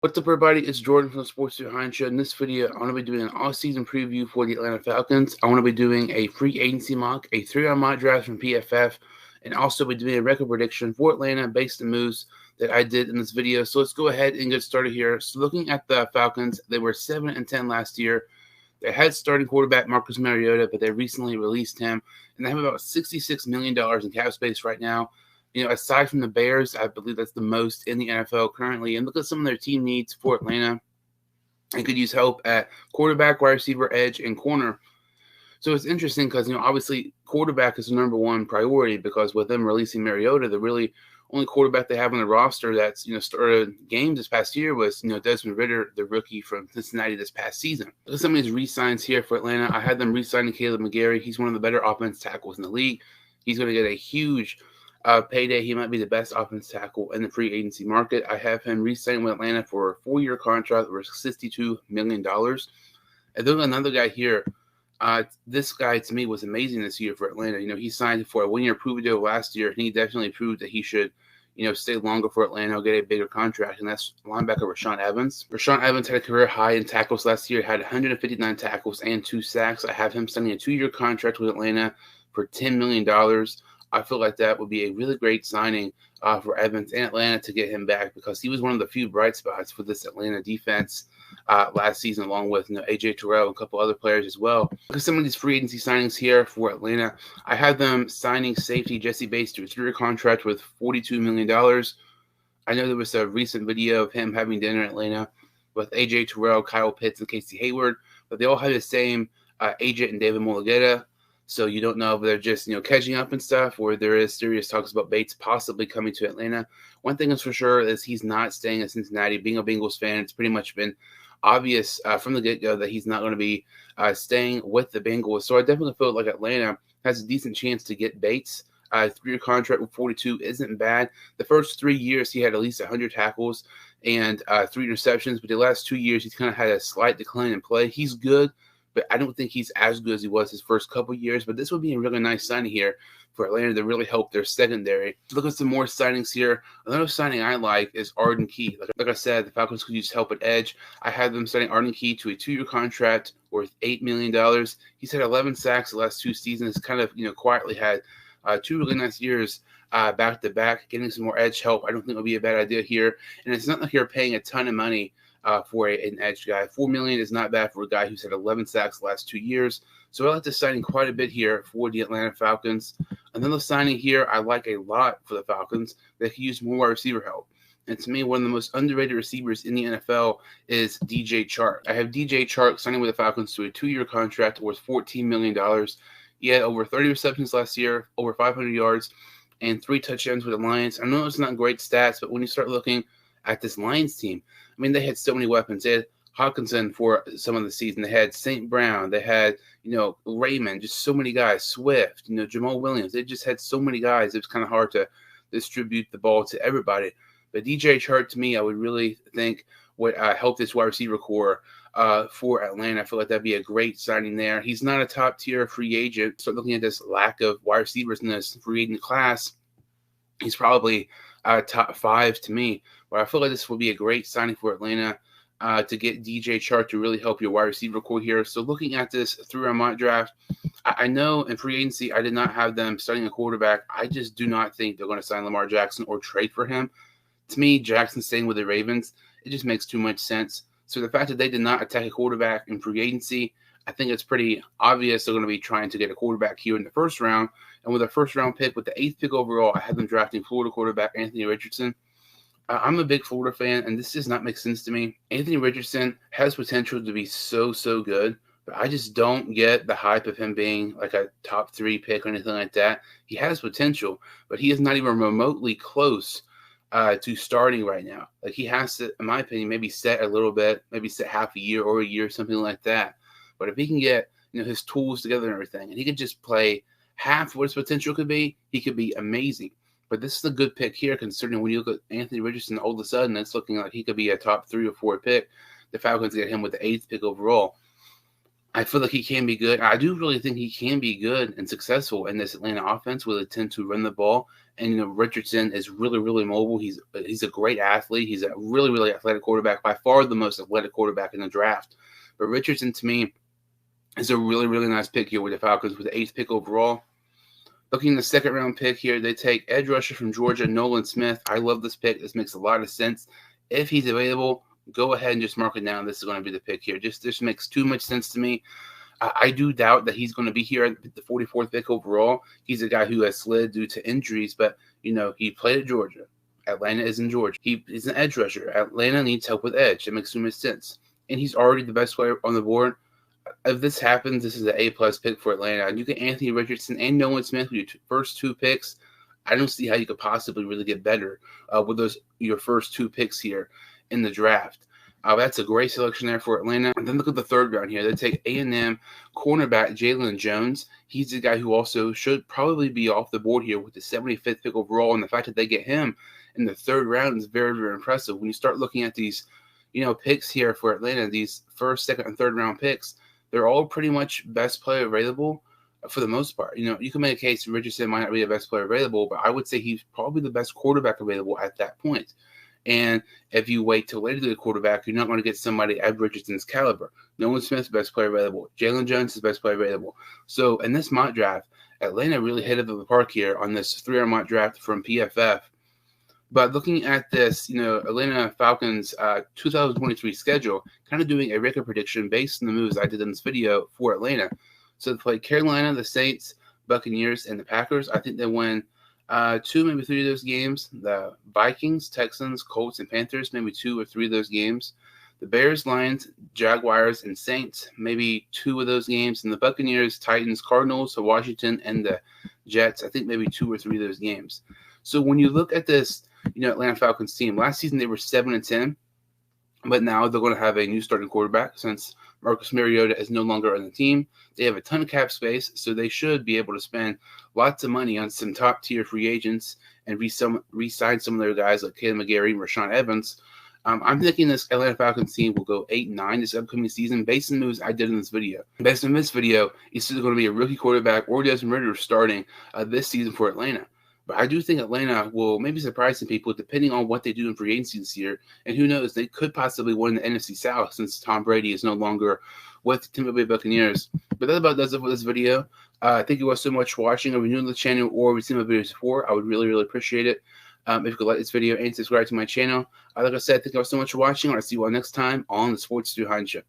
What's up, everybody? It's Jordan from the Sports Behind Show. In this video, I'm going to be doing an all-season preview for the Atlanta Falcons. I want to be doing a free agency mock, a 3-round mock draft from PFF, and also be doing a record prediction for Atlanta based on moves that I did in this video. So let's go ahead and get started here. So looking at the Falcons, they were 7-10 last year. They had starting quarterback Marcus Mariota, but they recently released him, and they have about $66 million in cap space right now. You know, aside from the Bears, I believe that's the most in the NFL currently. And look at some of their team needs for Atlanta. They could use help at quarterback, wide receiver, edge, and corner. So it's interesting because, obviously quarterback is the number one priority because with them releasing Mariota, the really only quarterback they have on the roster that's, started games this past year was, Desmond Ridder, the rookie from Cincinnati this past season. Look at some of these re-signs here for Atlanta. I had them re-signing Caleb McGarry. He's one of the better offense tackles in the league. He's going to get a huge payday. He might be the best offense tackle in the free agency market. I have him re-signing with Atlanta for a 4-year contract for $62 million. And then another guy here. This guy to me was amazing this year for Atlanta. He signed for a 1-year prove deal last year, and he definitely proved that he should, stay longer for Atlanta, get a bigger contract, and that's linebacker Rashaan Evans. Rashaan Evans had a career high in tackles last year, had 159 tackles and 2 sacks. I have him signing a 2-year contract with Atlanta for $10 million. I feel like that would be a really great signing for Evans and Atlanta to get him back because he was one of the few bright spots for this Atlanta defense last season, along with AJ Terrell and a couple other players as well. Look at some of these free agency signings here for Atlanta. I have them signing safety Jesse Bates to a 3-year contract with $42 million. I know there was a recent video of him having dinner in Atlanta with AJ Terrell, Kyle Pitts, and Casey Hayward, but they all have the same agent and David Mulugeta. So you don't know if they're just, catching up and stuff, or there is serious talks about Bates possibly coming to Atlanta. One thing is for sure is he's not staying in Cincinnati. Being a Bengals fan, it's pretty much been obvious from the get-go that he's not going to be staying with the Bengals. So I definitely feel like Atlanta has a decent chance to get Bates. 3-year contract with 42 isn't bad. The first 3 years, he had at least 100 tackles and 3 interceptions, but the last 2 years, he's kind of had a slight decline in play. He's good, but I don't think he's as good as he was his first couple years. But this would be a really nice signing here for Atlanta to really help their secondary. Look at some more signings here. Another signing I like is Arden Key. Like I said, the Falcons could use help at edge. I had them signing Arden Key to a 2-year contract worth $8 million. He's had 11 sacks the last 2 seasons. Kind of, quietly had 2 really nice years back to back. Getting some more edge help, I don't think would be a bad idea here. And it's not like you're paying a ton of money for an edge guy. $4 million is not bad for a guy who's had 11 sacks the last 2 years. So I like this signing quite a bit here for the Atlanta Falcons. Another signing here I like a lot for the Falcons. They could use more wide receiver help. And to me, one of the most underrated receivers in the NFL is DJ Chark. I have DJ Chark signing with the Falcons to a 2-year contract worth $14 million. He had over 30 receptions last year, over 500 yards, and 3 touchdowns with the Lions. I know it's not great stats, but when you start looking at this Lions team, I mean, they had so many weapons. They had Hawkinson for some of the season. They had St. Brown. They had, Raymond, just so many guys. Swift, Jamal Williams. They just had so many guys. It was kind of hard to distribute the ball to everybody. But DJ Chark, to me, I would really think would help this wide receiver core for Atlanta. I feel like that'd be a great signing there. He's not a top-tier free agent. So looking at this lack of wide receivers in this free agent class, he's probably top 5 to me. But I feel like this will be a great signing for Atlanta to get DJ Chark to really help your wide receiver core here. So looking at this 3-round mock draft, I know in free agency I did not have them starting a quarterback. I just do not think they're going to sign Lamar Jackson or trade for him. To me, Jackson staying with the Ravens, it just makes too much sense. So the fact that they did not attack a quarterback in free agency, I think it's pretty obvious they're going to be trying to get a quarterback here in the first round. And with a first-round pick, with the 8th pick overall, I had them drafting Florida quarterback Anthony Richardson. I'm a big Florida fan, and this does not make sense to me. Anthony Richardson has potential to be so good, but I just don't get the hype of him being like a top 3 pick or anything like that. He has potential, but he is not even remotely close to starting right now. Like, he has to, in my opinion, maybe set a little bit, maybe set half a year or a year, something like that. But if he can get his tools together and everything, and he could just play half what his potential could be, he could be amazing. But this is a good pick here, considering when you look at Anthony Richardson, all of a sudden it's looking like he could be a top 3 or 4 pick. The Falcons get him with the 8th pick overall. I feel like he can be good. I do really think he can be good and successful in this Atlanta offense where they tend to run the ball. And Richardson is really, really mobile. He's a great athlete. He's a really, really athletic quarterback, by far the most athletic quarterback in the draft. But Richardson, to me, is a really, really nice pick here with the Falcons with the 8th pick overall. Looking at the second-round pick here, they take edge rusher from Georgia, Nolan Smith. I love this pick. This makes a lot of sense. If he's available, go ahead and just mark it down. This is going to be the pick here. This makes too much sense to me. I do doubt that he's going to be here at the 44th pick overall. He's a guy who has slid due to injuries, but, he played at Georgia. Atlanta is in Georgia. He's an edge rusher. Atlanta needs help with edge. It makes too much sense. And he's already the best player on the board. If this happens, this is an A-plus pick for Atlanta. And you get Anthony Richardson and Nolan Smith with your first 2 picks. I don't see how you could possibly really get better with your first 2 picks here in the draft. That's a great selection there for Atlanta. And then look at the third round here. They take A&M cornerback Jalen Jones. He's a guy who also should probably be off the board here with the 75th pick overall. And the fact that they get him in the third round is very, very impressive. When you start looking at these, picks here for Atlanta, these first, second, and third round picks, they're all pretty much best player available for the most part. You can make a case Richardson might not be the best player available, but I would say he's probably the best quarterback available at that point. And if you wait till later to the quarterback, you're not going to get somebody at Richardson's caliber. Nolan Smith's best player available. Jalen Jones is best player available. So in this mock draft, Atlanta really hit it out of the park here on this 3-round mock draft from PFF. But looking at this, Atlanta Falcons 2023 schedule, kind of doing a record prediction based on the moves I did in this video for Atlanta. So they play Carolina, the Saints, Buccaneers, and the Packers. I think they win 2, maybe 3 of those games. The Vikings, Texans, Colts, and Panthers, maybe 2 or 3 of those games. The Bears, Lions, Jaguars, and Saints, maybe 2 of those games. And the Buccaneers, Titans, Cardinals, Washington, and the Jets, I think maybe 2 or 3 of those games. So when you look at this, Atlanta Falcons team, last season they were 7-10, but now they're going to have a new starting quarterback since Marcus Mariota is no longer on the team. They have a ton of cap space, so they should be able to spend lots of money on some top-tier free agents and re-sign some of their guys like Caleb McGarry and Rashaan Evans. I'm thinking this Atlanta Falcons team will go 8-9 this upcoming season based on the moves I did in this video. Based on this video, it's either going to be a rookie quarterback or Desmond Ridder starting this season for Atlanta. But I do think Atlanta will maybe surprise some people depending on what they do in free agency this year. And who knows, they could possibly win the NFC South since Tom Brady is no longer with the Tampa Bay Buccaneers. But that about does it for this video. Thank you all so much for watching. If you're new to the channel or you've seen my videos before, I would really, really appreciate it. If you could like this video and subscribe to my channel. Like I said, thank you all so much for watching. I'll see you all next time on the Sports Behind Show.